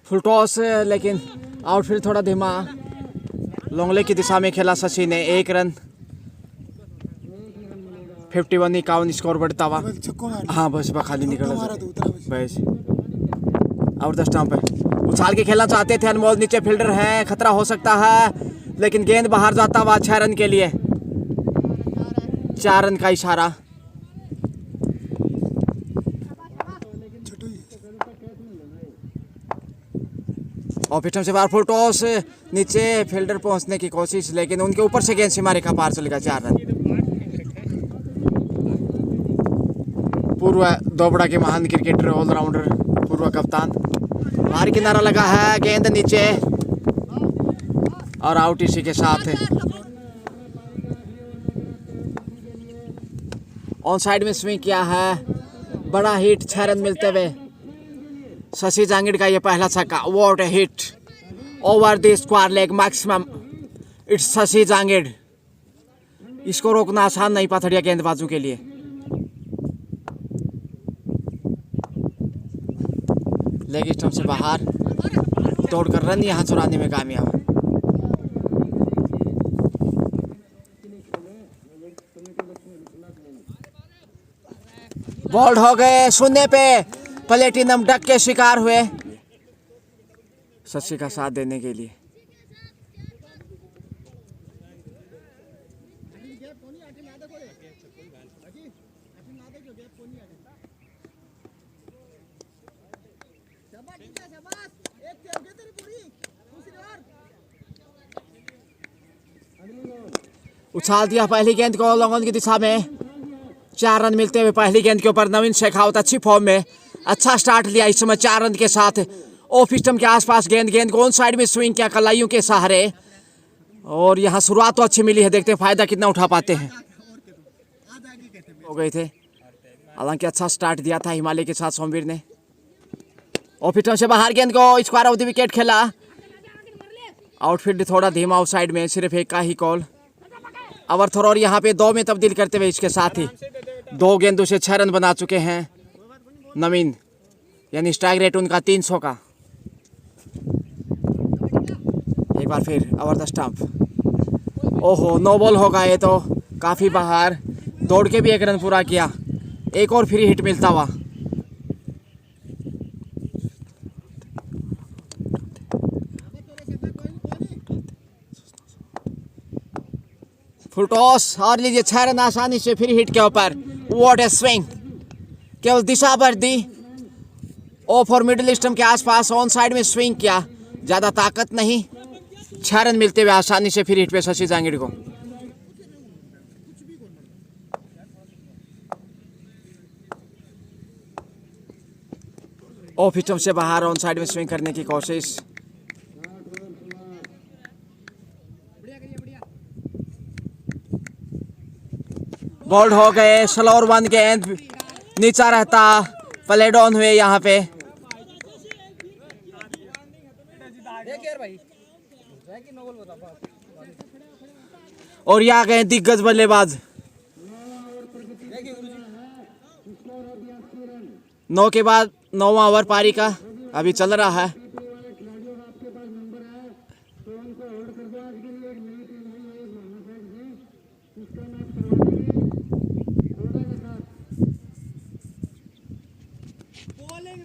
Full toss, लेकिन outfield थोड़ा धीमा। लॉन्ग लेग की दिशा में खेला शशि ने। 1 रन, 51 स्कोर बढ़ता हुआ। हाँ बस खाली निकल बस आउट द स्टंप है। उछाल के खेलना चाहते थे अनमोल, नीचे फील्डर है, खतरा हो सकता है, लेकिन गेंद बाहर जाता हुआ। 6 रन के लिए 4 रन का इशारा। और फिर से बार फुल टॉस, नीचे फील्डर पहुंचने की कोशिश, लेकिन उनके ऊपर से गेंद सीमा रेखा पार चलेगा। 4 रन। पूर्व दोबड़ा के महान क्रिकेटर, ऑलराउंडर, पूर्व कप्तान। बाहर किनारा लगा है, गेंद नीचे और आउट इसी के साथ है। ऑन साइड में स्विंग किया है, बड़ा हिट। 6 रन मिलते हुए शशि जांगिड़ का ये पहला छक्का। What A hit over the square leg maximum. It's Shashi Jangid. इसको रोकना आसान नहीं पाथड़िया गेंदबाजों के लिए। लेग स्टंप से बाहर, दौड़कर रन यहां चुराने में कामयाब। बोल्ड हो गए, शून्य पे प्लेटिनम डक के शिकार हुए शशि का साथ देने के लिए। उछाल दिया पहली गेंद को लॉन्ग की दिशा में। 4 रन मिलते हुए पहली गेंद के ऊपर नवीन शेखावत अच्छी फॉर्म में, अच्छा स्टार्ट लिया इस समय 4 रन के साथ। ऑफ स्टंप के आसपास गेंद को ऑन साइड में स्विंग किया कलाइयों के सहारे, और यहाँ शुरुआत तो अच्छी मिली है। देखते हैं फायदा कितना उठा पाते हैं। हो गए थे, हालांकि अच्छा स्टार्ट दिया था हिमालय के साथ सोमवीर ने। ऑफ स्टंप से बाहर गेंद को स्क्वायर ऑफ द विकेट खेला। आउटफील्ड थोड़ा धीमा, आउट साइड में सिर्फ एक का ही कॉल। ओवर थ्रो यहाँ पे 2 में तब्दील करते हुए इसके साथ ही 2 गेंदों से 6 रन बना चुके हैं नवीन, यानी स्ट्राइक रेट उनका 300 का। एक बार फिर ओवर द स्टंप। ओहो, नो बॉल होगा ये तो, काफी बाहर। दौड़ के भी 1 रन पूरा किया। एक और फ्री हिट मिलता हुआ। फुल टॉस और लीजिए 6 रन आसानी से फ्री हिट के ऊपर। व्हाट ए स्विंग, केवल दिशा भर दी। ऑफ और मिडिल स्टंप के आसपास ऑन साइड में स्विंग किया, ज्यादा ताकत नहीं। 6 रन मिलते हुए आसानी से फ्री हिट पे शशि जांगिड़ को। ऑफ स्टंप से बाहर ऑन साइड में स्विंग करने की कोशिश। बोल्ड हो गए, स्लोअर 1 गेंद नीचा रहता, प्ले डाउन हुए यहाँ पे। और यहाँ गए दिग्गज बल्लेबाज। 9 के बाद 9वां ओवर पारी का अभी चल रहा है।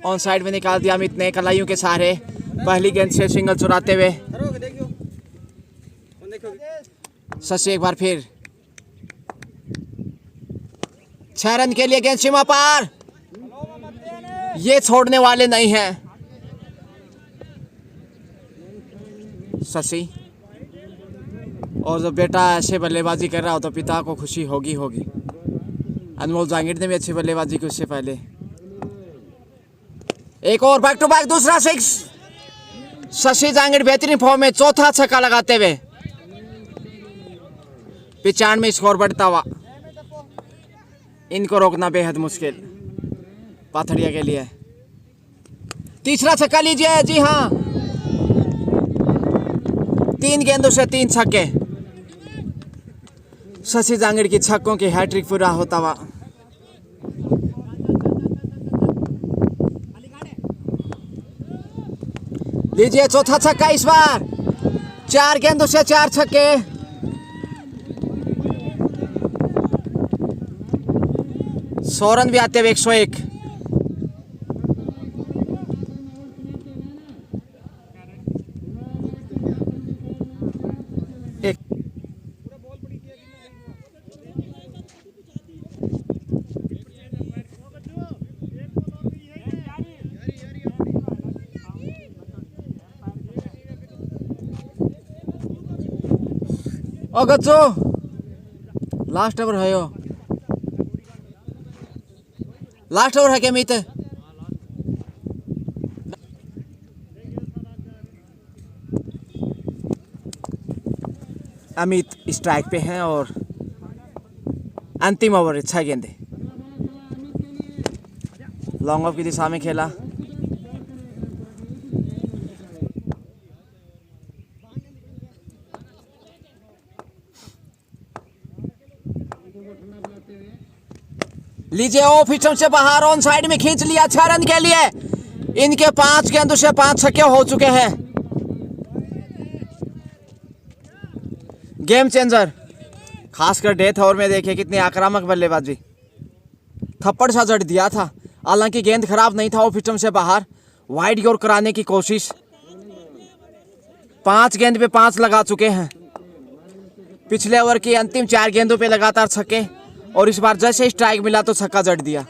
ऑन साइड में निकाल दिया अमित ने कलाइयों के सहारे। पहली गेंद से सिंगल चुराते हुए शशि एक बार फिर। 6 रन के लिए गेंद सीमा पार, ये छोड़ने वाले नहीं हैं शशि। और जब बेटा ऐसे बल्लेबाजी कर रहा हो तो पिता को खुशी होगी। अनमोल जांगिड़ ने भी अच्छी बल्लेबाजी की उससे पहले। एक और बैक टू बैक दूसरा 6। शशि जांगिड़ बेहतरीन फॉर्म में, चौथा छक्का लगाते हुए 95 स्कोर बढ़ता हुआ। इनको रोकना बेहद मुश्किल पाथड़िया के लिए। तीसरा छक्का लीजिए। जी हाँ, 3 गेंदों से 3 छक्के। शशि जांगिड़ की छक्कों की हैट्रिक पूरा होता हुआ। लीजिए चौथा छक्का इस बार, 4 गेंदों से 4 छक्के। सोरन भी आते हुए 101। गच्चो लास्ट ओवर है, लास्ट ओवर है क्या अमित? अमित स्ट्राइक पे हैं और अंतिम ओवर 6 गेंदे। लॉन्ग ऑफ की दिशा में खेला। लीजिए ऑफ स्टंप से बाहर, ऑन साइड में खींच लिया 6 रन के लिए। इनके 5 गेंदों से 5 छक्के हो चुके हैं। गेम चेंजर, खासकर डेथ ओवर में देखिए कितनी आक्रामक बल्लेबाजी। थप्पड़ सा जड़ दिया था, हालांकि गेंद खराब नहीं था। ऑफ स्टंप से बाहर वाइड योर कराने की कोशिश। 5 गेंद पे 5 लगा चुके हैं। पिछले ओवर की अंतिम 4 गेंदों पे लगातार छक्के, और इस बार जैसे स्ट्राइक मिला तो छक्का जड़ दिया।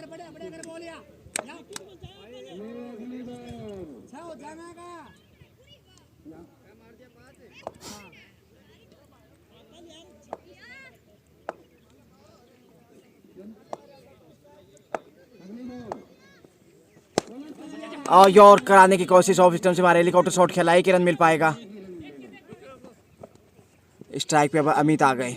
और योर कराने की कोशिश, ऑफ स्टंप से मारे, हेलीकॉप्टर शॉट खेला, 1 रन मिल पाएगा। स्ट्राइक पे अमित आ गए।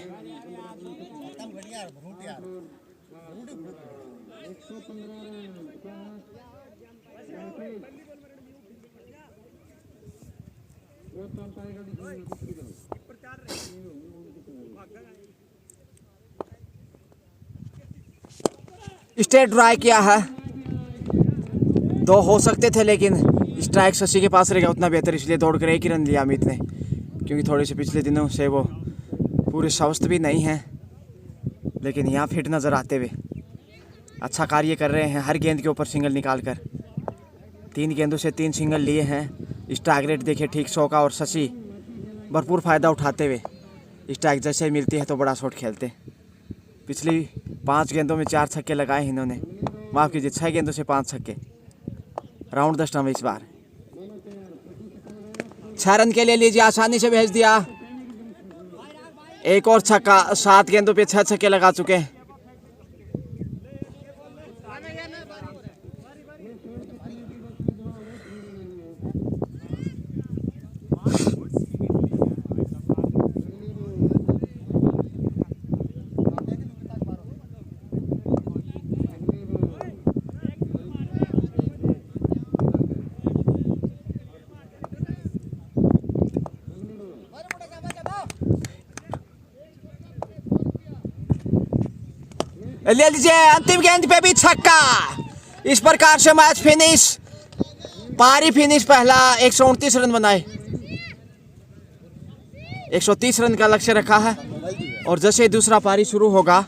स्ट्रेट ड्राई किया है, 2 हो सकते थे लेकिन स्ट्राइक शशि के पास रहेगा उतना बेहतर, इसलिए दौड़कर 1 ही रन लिया अमित ने। क्योंकि थोड़े से पिछले दिनों से वो पूरे स्वस्थ भी नहीं हैं, लेकिन यहाँ फिट नज़र आते हुए अच्छा कार्य कर रहे हैं। हर गेंद के ऊपर सिंगल निकाल कर 3 गेंदों से 3 सिंगल लिए हैं। स्ट्राइक रेट देखिए ठीक 100 का, और शशि भरपूर फ़ायदा उठाते हुए स्ट्राइक जैसे ही मिलती है तो बड़ा शॉट खेलते। पिछली 5 गेंदों में 4 छक्के लगाए इन्होंने, माफ़ कीजिए 6 गेंदों से 5 छक्के। राउंड द स्टंप इस बार 6 रन के लिए लीजिए, आसानी से भेज दिया। एक और छक्का, 7 गेंदों पे 6 छक्के लगा चुके हैं। ले लीजिए अंतिम गेंद पे भी छक्का। इस प्रकार से मैच फिनिश, पारी फिनिश। पहला 129 रन बनाए, 130 रन का लक्ष्य रखा है, और जैसे दूसरा पारी शुरू होगा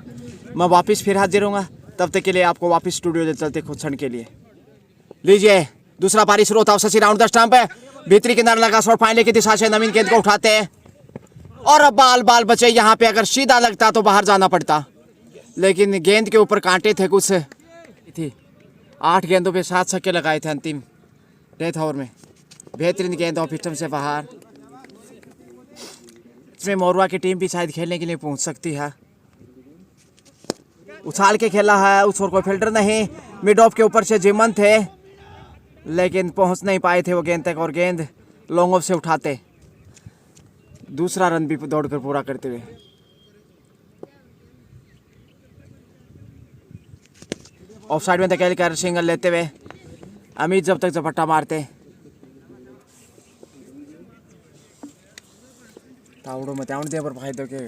मैं वापस फिर हाजिर होऊंगा। तब तक के लिए आपको वापस स्टूडियो ले चलते कुछ क्षण के लिए। लीजिए दूसरा पारी शुरू होता है। शशि राउंड द स्टंप है, भीतरी किनारे लगा शॉट, फाइनल की दिशा से नवीन गेंद को उठाते हैं, और अब बाल बचे। यहाँ पे अगर सीधा लगता तो बाहर जाना पड़ता, लेकिन गेंद के ऊपर कांटे थे कुछ थी। 8 गेंदों पे 7 छक्के लगाए थे अंतिम डेथ ओवर में। बेहतरीन गेंद ऑफ स्टंप से बाहर। इसमें मोरवा की टीम भी शायद खेलने के लिए पहुंच सकती है। उछाल के खेला है, उस ओर कोई फील्डर नहीं। मिड ऑफ के ऊपर से जिमन थे, लेकिन पहुंच नहीं पाए थे वो गेंद तक, और गेंद लॉन्ग ऑफ से उठाते। दूसरा रन भी दौड़कर पूरा करते हुए। ऑफ साइड में धकेल कर सिंगल लेते हुए अमित जब तक झपट्टा मारते। तावड़ो मत आउन दे पर फायदा के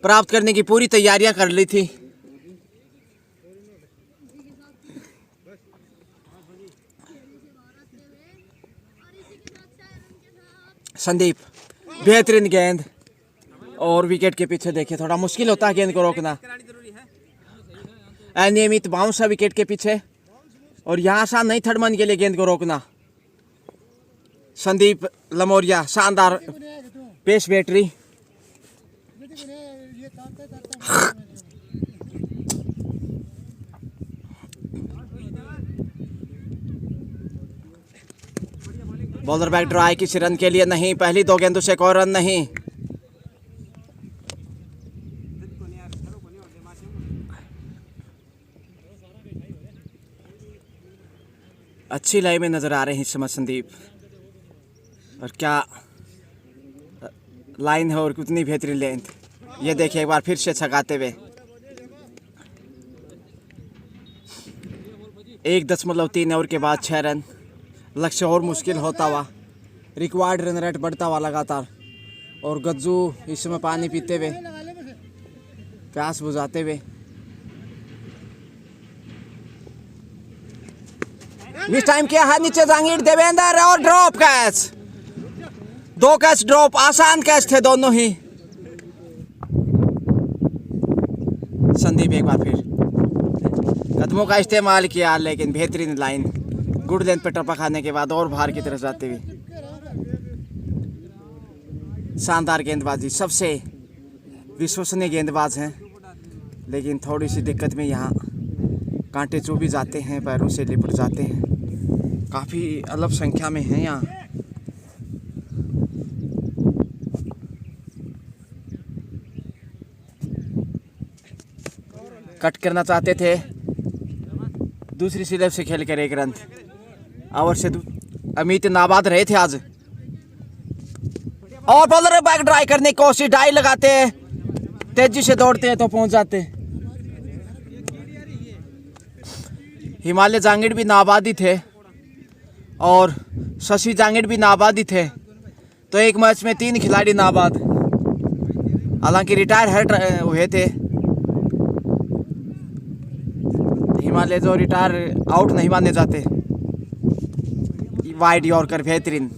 प्राप्त करने की पूरी तैयारियां कर ली थी। संदीप बेहतरीन गेंद और विकेट के पीछे देखिए थोड़ा मुश्किल होता है गेंद को रोकना। अनियमित बाउंस है विकेट के पीछे और यहाँ आसान नहीं थर्डमैन के लिए गेंद को रोकना। संदीप लमोरिया शानदार pace battery. Bowler back drive किसी रन के लिए नहीं, पहली 2 गेंदों से कोई रन नहीं। अच्छी लाइन में नजर आ रहे हैं इस समय संदीप, और क्या लाइन है और कितनी बेहतरीन लेंथ। ये देखिए एक बार फिर से छकाते हुए 1.3 ओवर के बाद 6 रन। लक्ष्य और मुश्किल होता हुआ, रिक्वायर्ड रन रेट बढ़ता हुआ लगातार। और गज्जू इस समय पानी पीते हुए, प्यास बुझाते हुए। मिस टाइम किया है नीचे जहांगीर देवेंद्र और ड्रॉप कैच। 2 कैच ड्रॉप, आसान कैच थे दोनों ही। संदीप एक बार फिर कदमों का इस्तेमाल किया, लेकिन बेहतरीन लाइन। गुड लेंथ पे टप्पा खाने के बाद और बाहर की तरफ जाते हुए शानदार गेंदबाजी। सबसे विश्वसनीय गेंदबाज हैं, लेकिन थोड़ी सी दिक्कत में यहाँ कांटे चुभ भी जाते हैं, पैरों से लिपट जाते हैं। काफ़ी अल्प संख्या में हैं यहाँ। कट करना चाहते थे, दूसरी स्लिप से खेल कर 1 रन। ओवर से अमित नाबाद रहे थे आज। और बॉलर बैक ड्राई करने की कोशिश, डाई लगाते हैं, तेजी से दौड़ते हैं तो पहुंच जाते हैं। हिमालय जांगिड़ भी नाबादी थे और शशि जांगिड़ भी नाबादी थे, तो एक मैच में 3 खिलाड़ी नाबाद। हालांकि रिटायर हुए थे। हिमालय जो रिटायर आउट नहीं माने जाते। वाइड यॉर्कर बेहतरीन।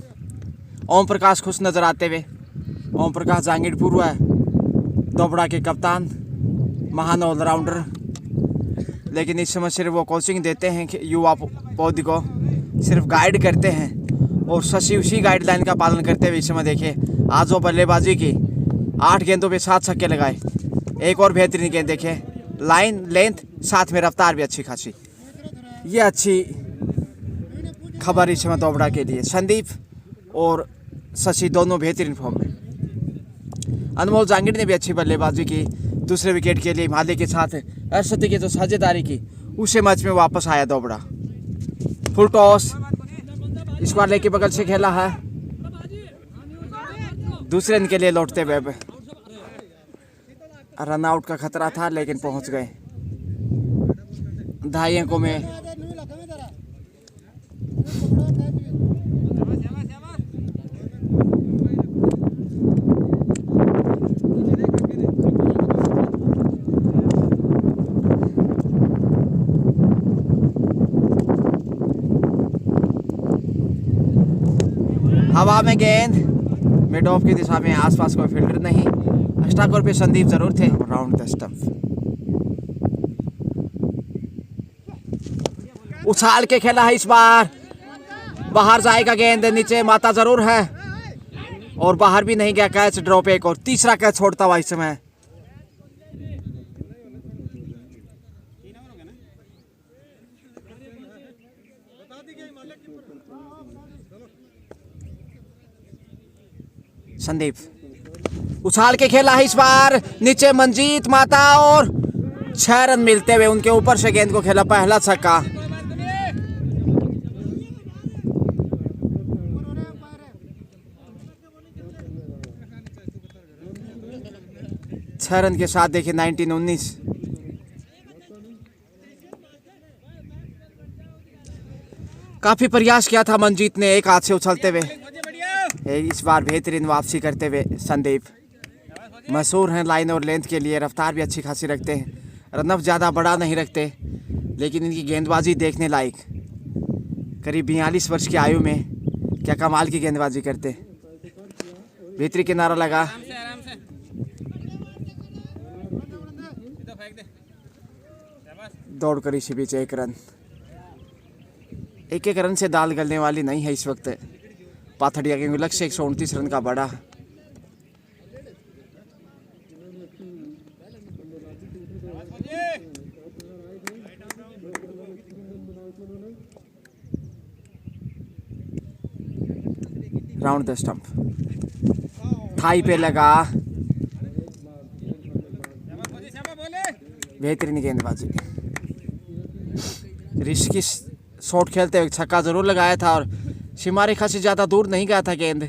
ओम प्रकाश खुश नजर आते हुए। ओम प्रकाश जांगिड़ पूर्व है, दोबड़ा के कप्तान, महान ऑलराउंडर। लेकिन इस समय सिर्फ वो कोचिंग देते हैं कि युवा पौधे को सिर्फ गाइड करते हैं, और शशि उसी गाइडलाइन का पालन करते हुए इस समय देखिए आज वो बल्लेबाजी की। 8 गेंदों पे 7 छक्के लगाए। एक और बेहतरीन गेंद देखिए, लाइन लेंथ साथ में रफ्तार भी अच्छी खासी। ये अच्छी खबर इस समय दोबड़ा के लिए। संदीप और शशि दोनों बेहतरीन फॉर्म में। अनमोल जांगिड़ ने भी अच्छी बल्लेबाजी की। दूसरे विकेट के लिए हिमालय के साथ अर्शदी की जो साझेदारी की, उसे मैच में वापस आया दोबड़ा। फुल टॉस इस बार लेके बगल से खेला है, दूसरे रन के लिए लौटते हुए। रन आउट का खतरा था लेकिन पहुंच गए। 2.5 अंकों में हवा में गेंद मिड ऑफ की दिशा में, आसपास कोई फील्डर नहीं। स्टॉकर पे संदीप जरूर थे। राउंड द स्टंप, उछाल के खेला है इस बार। बाहर जाएगा गेंद, नीचे माता जरूर है और बाहर भी नहीं गया। कैच ड्रॉप, एक और तीसरा कैच छोड़ता हुआ इस समय। संदीप उछाल के खेला है इस बार, नीचे मंजीत माता और 6 रन मिलते हुए उनके ऊपर से गेंद को खेला। पहला छक्का। छह रन के साथ देखिए 19-19। काफी प्रयास किया था मंजीत ने एक हाथ से उछलते हुए। इस बार बेहतरीन वापसी करते हुए संदीप। मशहूर हैं लाइन और लेंथ के लिए, रफ्तार भी अच्छी खासी रखते हैं, रनअप ज़्यादा बड़ा नहीं रखते, लेकिन इनकी गेंदबाजी देखने लायक। करीब 42 वर्ष की आयु में क्या कमाल की गेंदबाजी करते। भीतरी किनारा लगा, आराम से फेंक दे। दौड़ कर इसी बीच एक रन। एक रन से दाल गलने वाली नहीं है इस वक्त पाथड़िया के लक्ष्य 129 रन का बड़ा। राउंड द स्टंप, थाई पे लगा, बेहतरीन गेंदबाजी। रिस्की शॉट खेलते हुए छक्का जरूर लगाया था और सीमा रेखा से ज़्यादा दूर नहीं गया था गेंद,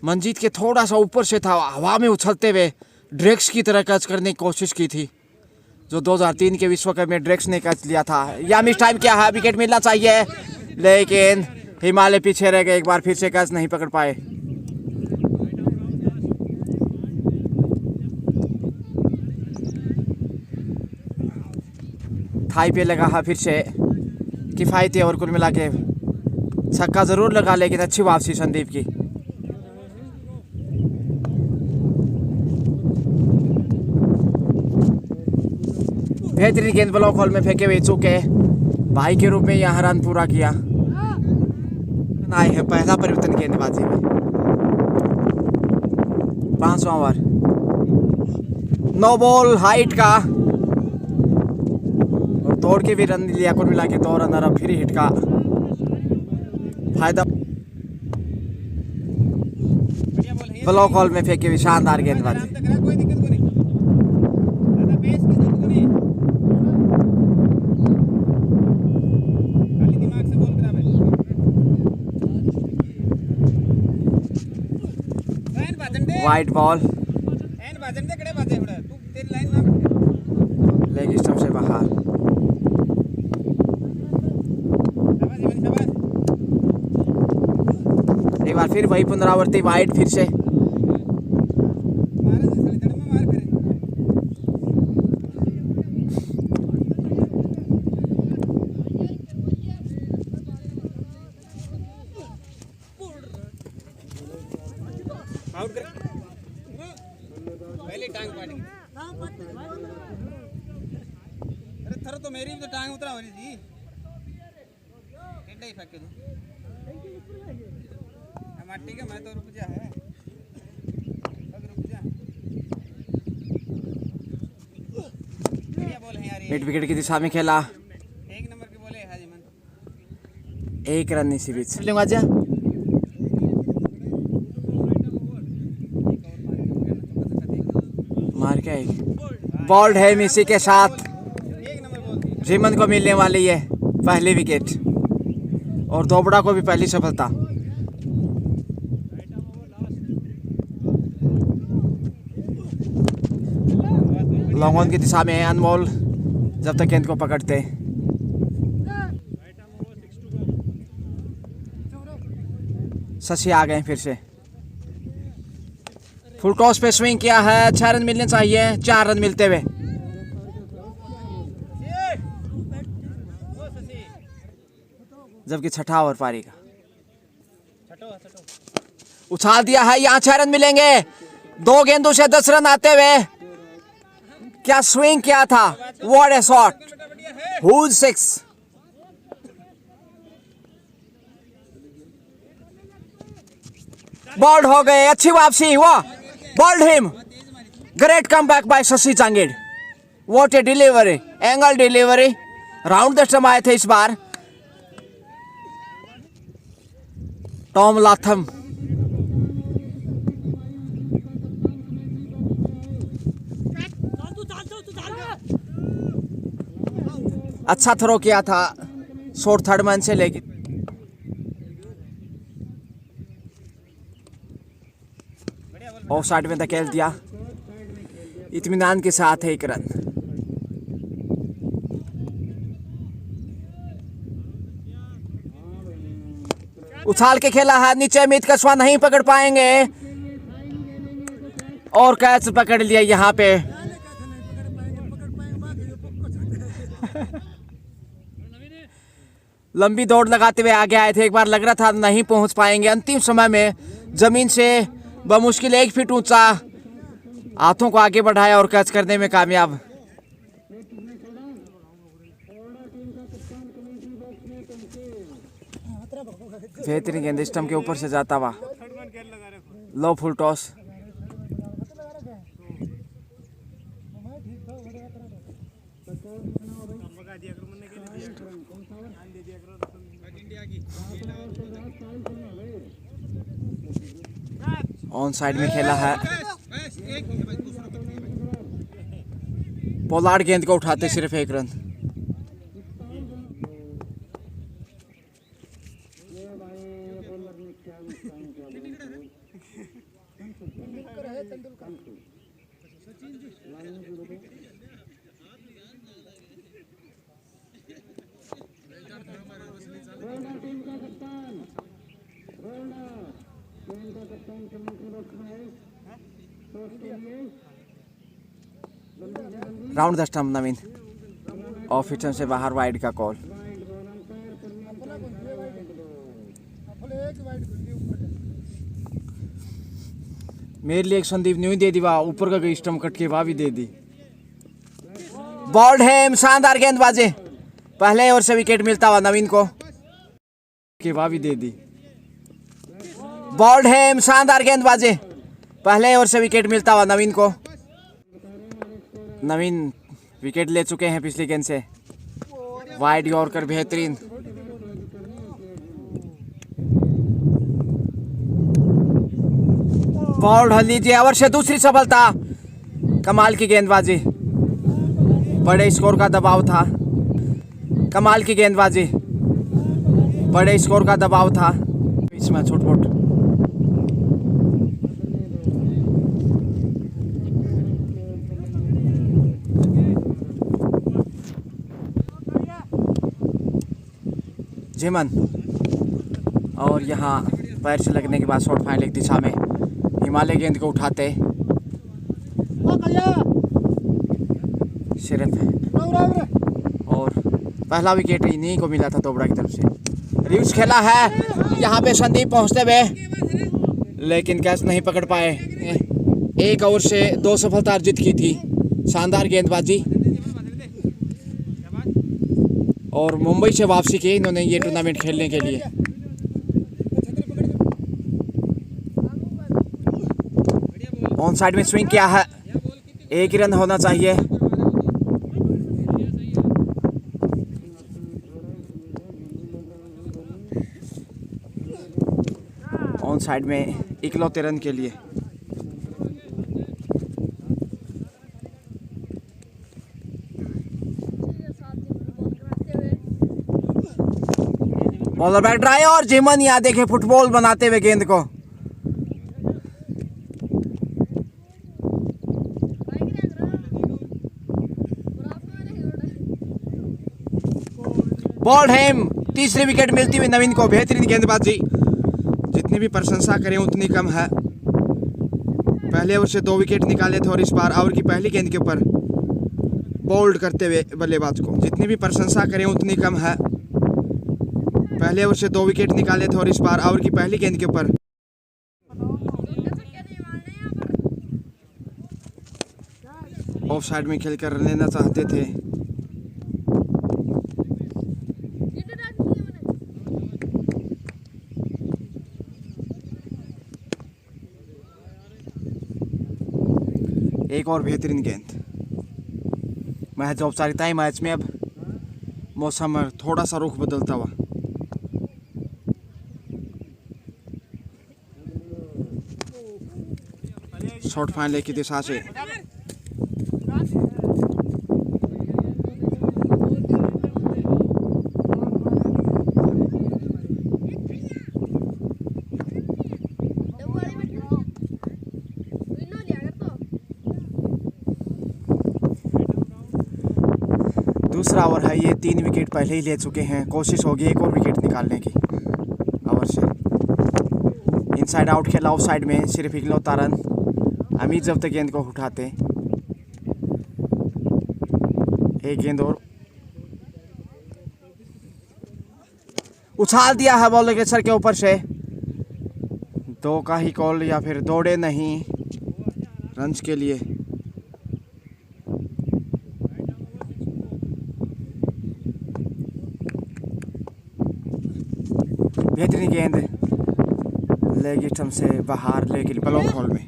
मंजीत के थोड़ा सा ऊपर से था। हवा में उछलते हुए ड्रेक्स की तरह कैच करने की कोशिश की थी, जो 2003 के विश्व कप में ड्रेक्स ने कैच लिया था। या मिस टाइम क्या है, विकेट मिलना चाहिए, लेकिन हिमालय पीछे रह गए, एक बार फिर से कैच नहीं पकड़ पाए। थाई पे लगा है फिर से, किफ़ायती और कुल मिला के छक्का जरूर लगा, लेकिन अच्छी वापसी संदीप की। बेहतरीन गेंद ब्लॉक हॉल में फेंके हुए चुके भाई के रूप में यहाँ रन पूरा किया। आए हैं पहला परिवर्तन गेंदबाजी में, 5वां ओवर, नो बॉल हाइट का और दौड़ के भी रन लिया, कुल मिला के 2 रनर अब फ्री हिट का फायदा। ब्लॉक हॉल में फेंके हुए शानदार गेंदबाजी। कोई दिक्कत को नहीं, ज्यादा पेस की जरूरत को नहीं, खाली दिमाग से बॉल करा बैठ। लाइन बाजन दे, वाइड बॉल, एन बाजन दे, कड़े बाजे उड़ा तू, तेरी लाइन ना लेग स्टंप से बाहर। शाबाश जीवन शाबाश। एक बार फिर वही पुनरावृत्ति, वाइड फिर से। मारे साले जड़ में मार फिर। आउट कर, पहले टांग पाट गई। अरे थर तो मेरी भी तो टांग उतरा वाली थी, टेढ़ा ही फेंक के दो। माटी के मैं तो रुक जा है, अब रुक जा। बढ़िया बॉल है यार ये, मिड विकेट की दिशा में खेला, 1 नंबर के बॉल है हाजीमन। 1 रन इसी बीच। लूंगा जा, मार के आएगी, बॉल्ड है मिसी के साथ। 1 नंबर बॉल थी। जीमन को मिलने वाली है पहली विकेट और दोबड़ा को भी पहली सफलता। लॉन्ग ऑन की दिशा में अनमोल जब तक गेंद को पकड़ते। शशि आ गए फिर से, फुल टॉस पे स्विंग किया है, 6 रन मिलने चाहिए, 4 रन मिलते हुए। जबकि छठा ओवर पारी का उछाल दिया है, यहाँ 6 रन मिलेंगे, 2 गेंदों से 10 रन आते हुए। क्या स्विंग किया था, what a shot, huge 6। Bowled हो गए, अच्छी वापसी, वाह, bowled him, great comeback by Shashi चांगेड़, what a delivery, angle delivery, round the stump आए थे इस बार टॉम लाथम। अच्छा थ्रो किया था शॉर्ट थर्ड मैन से, लेकिन ऑफ साइड में धकेल दिया। इत्मीनान के साथ 1 रन। उछाल के खेला है, नीचे अमित कस्वा नहीं पकड़ पाएंगे। और कैच पकड़ लिया यहाँ पे। लंबी दौड़ लगाते हुए आगे आए थे, एक बार लग रहा था नहीं पहुंच पाएंगे। अंतिम समय में जमीन से बमुश्किल 1 फीट ऊंचा हाथों को आगे बढ़ाया और कैच करने में कामयाब। बेहतरीन गेंद स्टंप के ऊपर से जाता हुआ, लो फुल टॉस। ऑन साइड में खेला है, पोलार्ड गेंद को उठाते सिर्फ 1 run. Round the stump Naveen, off stump से बाहर, वाइड का कॉल। मेरे लिए एक संदीप न्यू दे दी, वाह ऊपर का गई स्टंप कट के वाह भी दे दी। बॉल्ड है, शानदार गेंदबाजी, पहले ओवर से विकेट मिलता हुआ नवीन को, के वाह भी दे दी। बॉल्ड है, शानदार गेंदबाजी, पहले ओवर से विकेट मिलता हुआ नवीन को। नवीन विकेट ले चुके हैं पिछली गेंद से, वाइड यॉर्कर बेहतरीन। बॉल्ड हल लीजिए, ओवर से दूसरी सफलता, कमाल की गेंदबाजी, बड़े स्कोर का दबाव था, कमाल की गेंदबाजी, बड़े स्कोर का दबाव था। इसमें छुटपुट जेमन, और यहाँ पैर से लगने के बाद शॉट फाइनल एक दिशा में, हिमालय गेंद को उठाते सिर्फ, और पहला विकेट इन्हीं को मिला था तोबड़ा की तरफ से। रिव्स खेला है यहाँ पे संदीप पहुँचते हुए, लेकिन कैच नहीं पकड़ पाए। 1 ओवर से 2 सफलता अर्जित की थी, शानदार गेंदबाजी, और मुंबई से वापसी की इन्होंने ये टूर्नामेंट खेलने के लिए। ऑन साइड में स्विंग किया है, 1 रन होना चाहिए। ऑन साइड में इकलौते रन के लिए। बॉलर बैक ड्राई, और जेमन यहाँ देखे फुटबॉल बनाते हुए गेंद को। बॉल्ड हेम, तीसरी विकेट मिलती हुई नवीन को, बेहतरीन गेंदबाजी, जितनी भी प्रशंसा करें उतनी कम है। पहले ओवर से 2 विकेट निकाले थे, और इस बार ओवर की पहली गेंद के ऊपर बोल्ड करते हुए बल्लेबाज को, जितनी भी प्रशंसा करें उतनी कम है। पहले ओवर से 2 विकेट निकाले थे, और इस बार ओवर की पहली गेंद के ऊपर ऑफ साइड में खेलकर रन लेना चाहते थे। एक और बेहतरीन गेंद, मैच औपचारिकताएं मैच में अब मौसम थोड़ा सा रुख बदलता हुआ। शॉट फाइनल की दिशा से दूसरा ओवर है ये, 3 विकेट पहले ही ले चुके हैं, कोशिश होगी 1 और विकेट निकालने की ओवर से। इनसाइड आउट खेला, ऑफ साइड में सिर्फ इकलौता रन, अमित जब तक गेंद को उठाते, एक गेंद और उछाल दिया है बॉलर के सर के ऊपर से। 2 का ही कॉल या फिर दौड़े नहीं रन्स के लिए। बेहतरीन गेंद लेग स्टंप से बाहर लेके ब्लॉक होल में।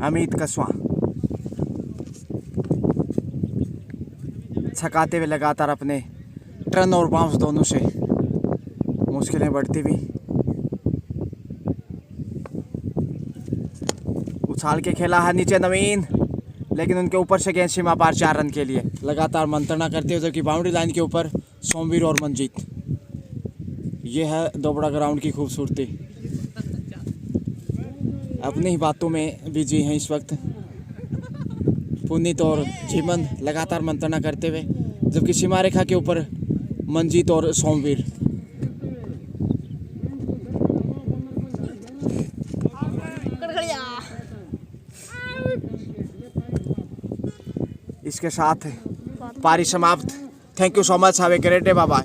अमित कस्वा छकाते हुए लगातार अपने टर्न और बाउंस दोनों से मुश्किलें बढ़ती हुई। उछाल के खेला है नीचे नवीन, लेकिन उनके ऊपर से गेंद सीमा पार 4 रन के लिए। लगातार मंत्रणा करते हुए जबकि बाउंड्री लाइन के ऊपर सोमवीर और मंजीत। ये है दोबड़ा ग्राउंड की खूबसूरती। अपनी ही बातों में बिजी हैं इस वक्त पुनीत और जीवन, लगातार मंत्रणा करते हुए, जबकि सीमा रेखा के ऊपर मंजीत और सोमवीर। इसके साथ पारी समाप्त। Thank you so much. Have a great day. Bye bye.